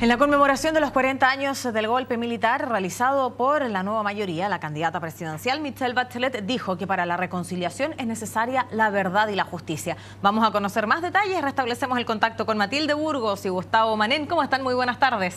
En la conmemoración de los 40 años del golpe militar realizado por la nueva mayoría, la candidata presidencial Michelle Bachelet dijo que para la reconciliación es necesaria la verdad y la justicia. Vamos a conocer más detalles, restablecemos el contacto con Matilde Burgos y Gustavo Manén. ¿Cómo están? Muy buenas tardes.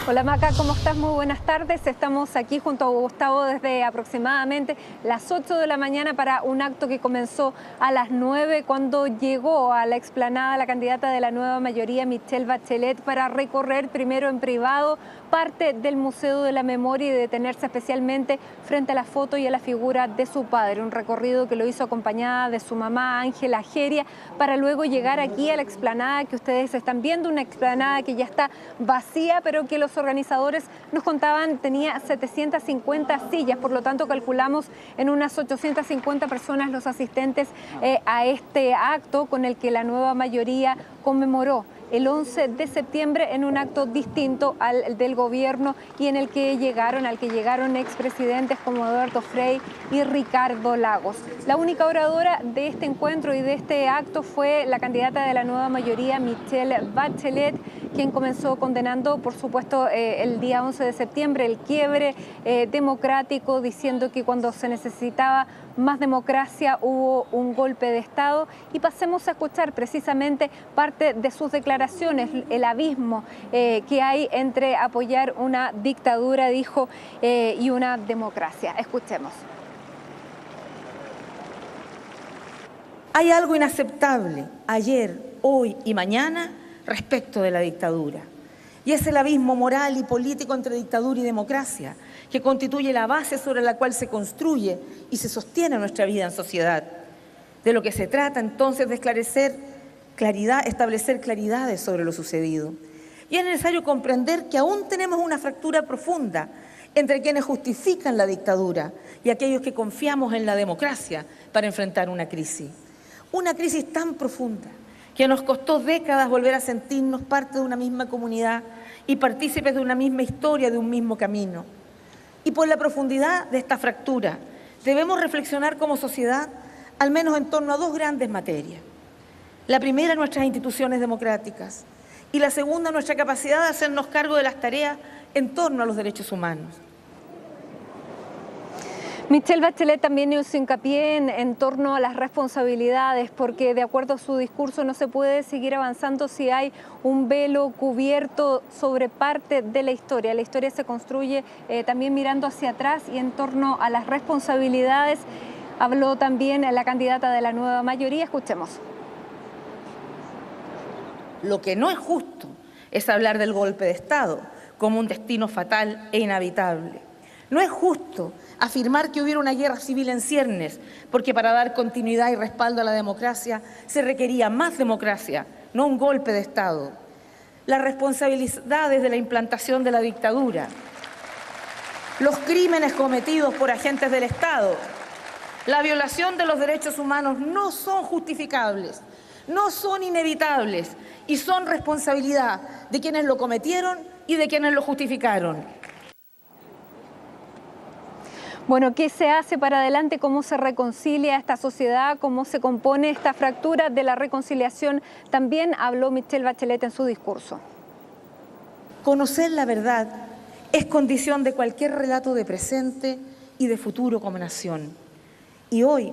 Hola Maca, ¿cómo estás? Muy buenas tardes. Estamos aquí junto a Gustavo desde aproximadamente las 8 de la mañana para un acto que comenzó a las 9 cuando llegó a la explanada la candidata de la nueva mayoría Michelle Bachelet para recorrer primero en privado parte del Museo de la Memoria y detenerse especialmente frente a la foto y a la figura de su padre. Un recorrido que lo hizo acompañada de su mamá Ángela Geria para luego llegar aquí a la explanada que ustedes están viendo, una explanada que ya está vacía pero que los organizadores nos contaban tenía 750 sillas, por lo tanto calculamos en unas 850 personas los asistentes a este acto con el que la nueva mayoría conmemoró el 11 de septiembre en un acto distinto al del gobierno y en el que al que llegaron expresidentes como Eduardo Frei y Ricardo Lagos. La única oradora de este encuentro y de este acto fue la candidata de la nueva mayoría, Michelle Bachelet, quien comenzó condenando, por supuesto, el día 11 de septiembre, el quiebre democrático, diciendo que cuando se necesitaba más democracia hubo un golpe de Estado. Y pasemos a escuchar precisamente parte de sus declaraciones, el abismo que hay entre apoyar una dictadura, dijo, y una democracia. Escuchemos. Hay algo inaceptable ayer, hoy y mañana respecto de la dictadura. Y es el abismo moral y político entre dictadura y democracia, que constituye la base sobre la cual se construye y se sostiene nuestra vida en sociedad. De lo que se trata entonces de establecer claridades sobre lo sucedido. Y es necesario comprender que aún tenemos una fractura profunda entre quienes justifican la dictadura y aquellos que confiamos en la democracia para enfrentar una crisis. Una crisis tan profunda que nos costó décadas volver a sentirnos parte de una misma comunidad y partícipes de una misma historia, de un mismo camino. Y por la profundidad de esta fractura, debemos reflexionar como sociedad al menos en torno a dos grandes materias. La primera, nuestras instituciones democráticas, y la segunda, nuestra capacidad de hacernos cargo de las tareas en torno a los derechos humanos. Michelle Bachelet también hizo hincapié en torno a las responsabilidades, porque de acuerdo a su discurso no se puede seguir avanzando si hay un velo cubierto sobre parte de la historia. La historia se construye también mirando hacia atrás y en torno a las responsabilidades. Habló también la candidata de la nueva mayoría. Escuchemos. Lo que no es justo es hablar del golpe de Estado como un destino fatal e inhabitable. No es justo afirmar que hubiera una guerra civil en ciernes, porque para dar continuidad y respaldo a la democracia se requería más democracia, no un golpe de Estado. Las responsabilidades de la implantación de la dictadura, los crímenes cometidos por agentes del Estado, la violación de los derechos humanos no son justificables, no son inevitables y son responsabilidad de quienes lo cometieron y de quienes lo justificaron. Bueno, ¿qué se hace para adelante? ¿Cómo se reconcilia esta sociedad? ¿Cómo se compone esta fractura de la reconciliación? También habló Michelle Bachelet en su discurso. Conocer la verdad es condición de cualquier relato de presente y de futuro como nación. Y hoy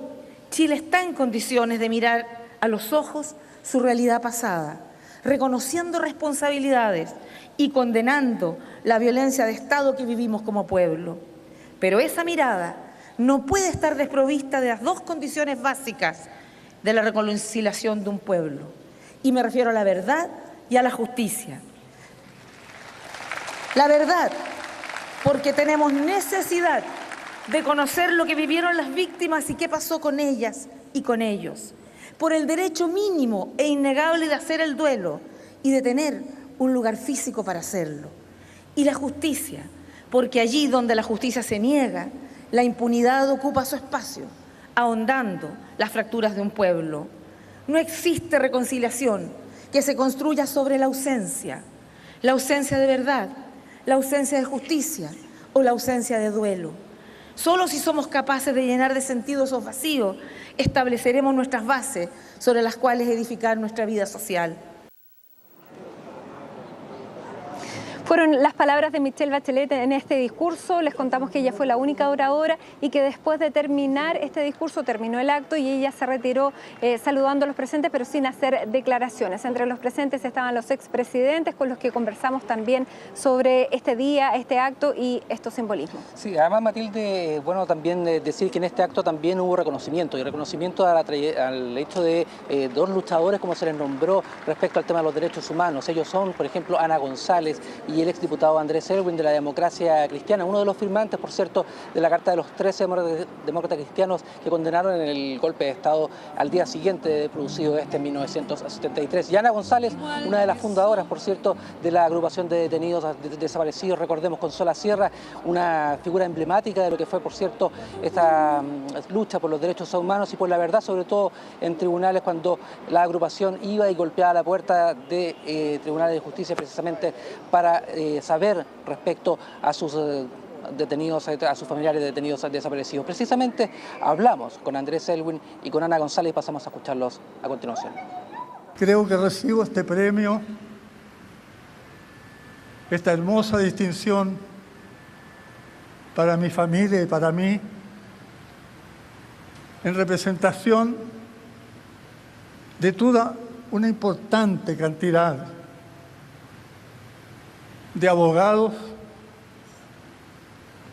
Chile está en condiciones de mirar a los ojos su realidad pasada, reconociendo responsabilidades y condenando la violencia de Estado que vivimos como pueblo. Pero esa mirada no puede estar desprovista de las dos condiciones básicas de la reconciliación de un pueblo. Y me refiero a la verdad y a la justicia. La verdad, porque tenemos necesidad de conocer lo que vivieron las víctimas y qué pasó con ellas y con ellos. Por el derecho mínimo e innegable de hacer el duelo y de tener un lugar físico para hacerlo. Y la justicia, porque allí donde la justicia se niega, la impunidad ocupa su espacio, ahondando las fracturas de un pueblo. No existe reconciliación que se construya sobre la ausencia de verdad, la ausencia de justicia o la ausencia de duelo. Solo si somos capaces de llenar de sentido esos vacíos, estableceremos nuestras bases sobre las cuales edificar nuestra vida social. Fueron las palabras de Michelle Bachelet en este discurso. Les contamos que ella fue la única oradora y que después de terminar este discurso terminó el acto y ella se retiró saludando a los presentes pero sin hacer declaraciones. Entre los presentes estaban los expresidentes con los que conversamos también sobre este día, este acto y estos simbolismos. Sí, además Matilde, bueno, también decir que en este acto también hubo reconocimiento y reconocimiento al hecho de dos luchadores, como se les nombró respecto al tema de los derechos humanos. Ellos son, por ejemplo, Ana González y el exdiputado Andrés Elwin de la Democracia Cristiana, uno de los firmantes, por cierto, de la Carta de los 13 demócratas cristianos que condenaron en el golpe de Estado al día siguiente de producido en 1973. Y Ana González, una de las fundadoras, por cierto, de la agrupación de detenidos desaparecidos, recordemos, Consola Sierra, una figura emblemática de lo que fue, por cierto, esta lucha por los derechos humanos y por la verdad, sobre todo en tribunales, cuando la agrupación iba y golpeaba la puerta de tribunales de justicia precisamente para saber respecto a sus detenidos, a sus familiares detenidos desaparecidos. Precisamente hablamos con Andrés Elwin y con Ana González y pasamos a escucharlos a continuación. Creo que recibo este premio, esta hermosa distinción para mi familia y para mí, en representación de toda una importante cantidad de abogados,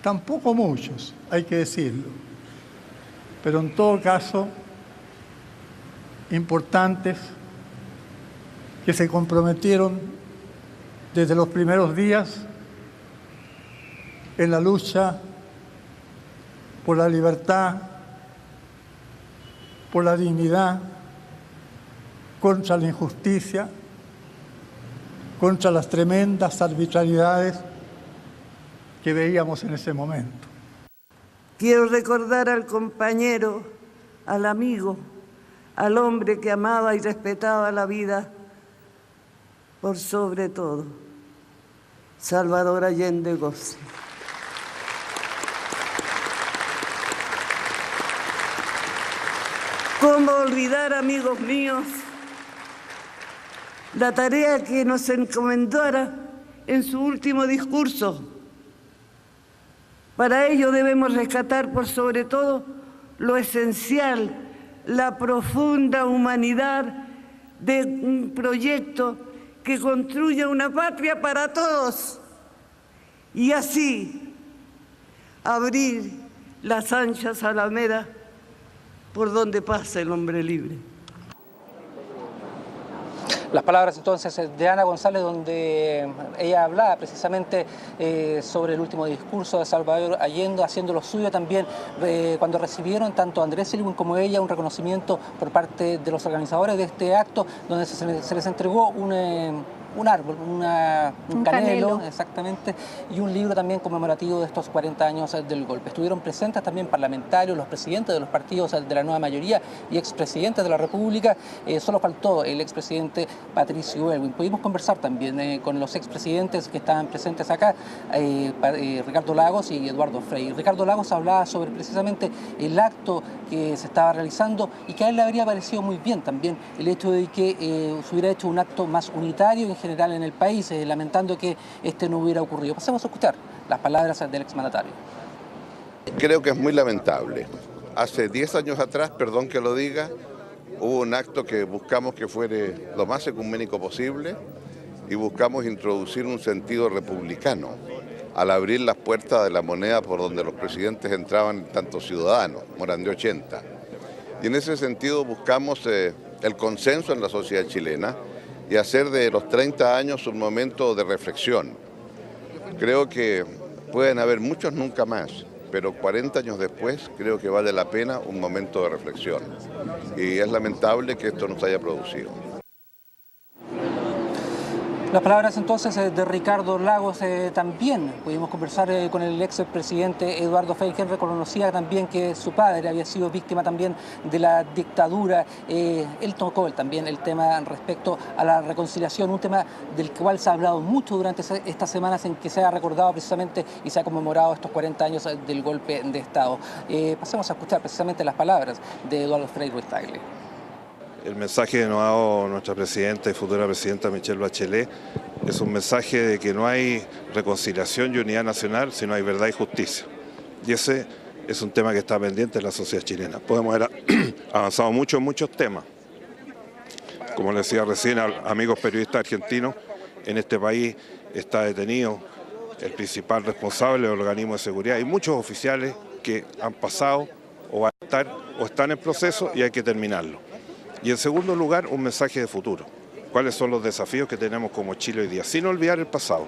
tampoco muchos, hay que decirlo, pero en todo caso importantes, que se comprometieron desde los primeros días en la lucha por la libertad, por la dignidad, contra la injusticia, contra las tremendas arbitrariedades que veíamos en ese momento. Quiero recordar al compañero, al amigo, al hombre que amaba y respetaba la vida por sobre todo, Salvador Allende Gosse. ¿Cómo olvidar, amigos míos, la tarea que nos encomendara en su último discurso? Para ello debemos rescatar por sobre todo lo esencial, la profunda humanidad de un proyecto que construya una patria para todos y así abrir las anchas alamedas por donde pasa el hombre libre. Las palabras entonces de Ana González, donde ella hablaba precisamente sobre el último discurso de Salvador Allende, haciendo lo suyo también cuando recibieron tanto Andrés Elwin como ella un reconocimiento por parte de los organizadores de este acto, donde se les entregó un árbol, un canelo, exactamente, y un libro también conmemorativo de estos 40 años del golpe. Estuvieron presentes también parlamentarios, los presidentes de los partidos de la nueva mayoría y expresidentes de la República. Solo faltó el expresidente Patricio Elwin. Pudimos conversar también con los expresidentes que estaban presentes acá, Ricardo Lagos y Eduardo Frei. Ricardo Lagos hablaba sobre precisamente el acto que se estaba realizando y que a él le habría parecido muy bien también el hecho de que se hubiera hecho un acto más unitario en general en el país, lamentando que este no hubiera ocurrido. Pasemos a escuchar las palabras del exmandatario. Creo que es muy lamentable. Hace 10 años atrás, perdón que lo diga, hubo un acto que buscamos que fuere lo más ecuménico posible y buscamos introducir un sentido republicano al abrir las puertas de la moneda por donde los presidentes entraban tantos ciudadanos, Morandé 80. Y en ese sentido buscamos el consenso en la sociedad chilena y hacer de los 30 años un momento de reflexión. Creo que pueden haber muchos nunca más, pero 40 años después creo que vale la pena un momento de reflexión. Y es lamentable que esto no se haya producido. Las palabras entonces de Ricardo Lagos. También pudimos conversar con el expresidente Eduardo Frei, quien reconocía también que su padre había sido víctima también de la dictadura. Él tocó también el tema respecto a la reconciliación, un tema del cual se ha hablado mucho durante estas semanas en que se ha recordado precisamente y se ha conmemorado estos 40 años del golpe de Estado. Pasemos a escuchar precisamente las palabras de Eduardo Frei Ruiz Tagle. El mensaje que nos ha dado nuestra presidenta y futura presidenta Michelle Bachelet es un mensaje de que no hay reconciliación y unidad nacional si no hay verdad y justicia. Y ese es un tema que está pendiente en la sociedad chilena. Podemos haber avanzado mucho en muchos temas. Como les decía recién a amigos periodistas argentinos, en este país está detenido el principal responsable del organismo de seguridad. Hay muchos oficiales que han pasado o van a estar o están en proceso y hay que terminarlo. Y en segundo lugar, un mensaje de futuro. ¿Cuáles son los desafíos que tenemos como Chile hoy día? Sin olvidar el pasado.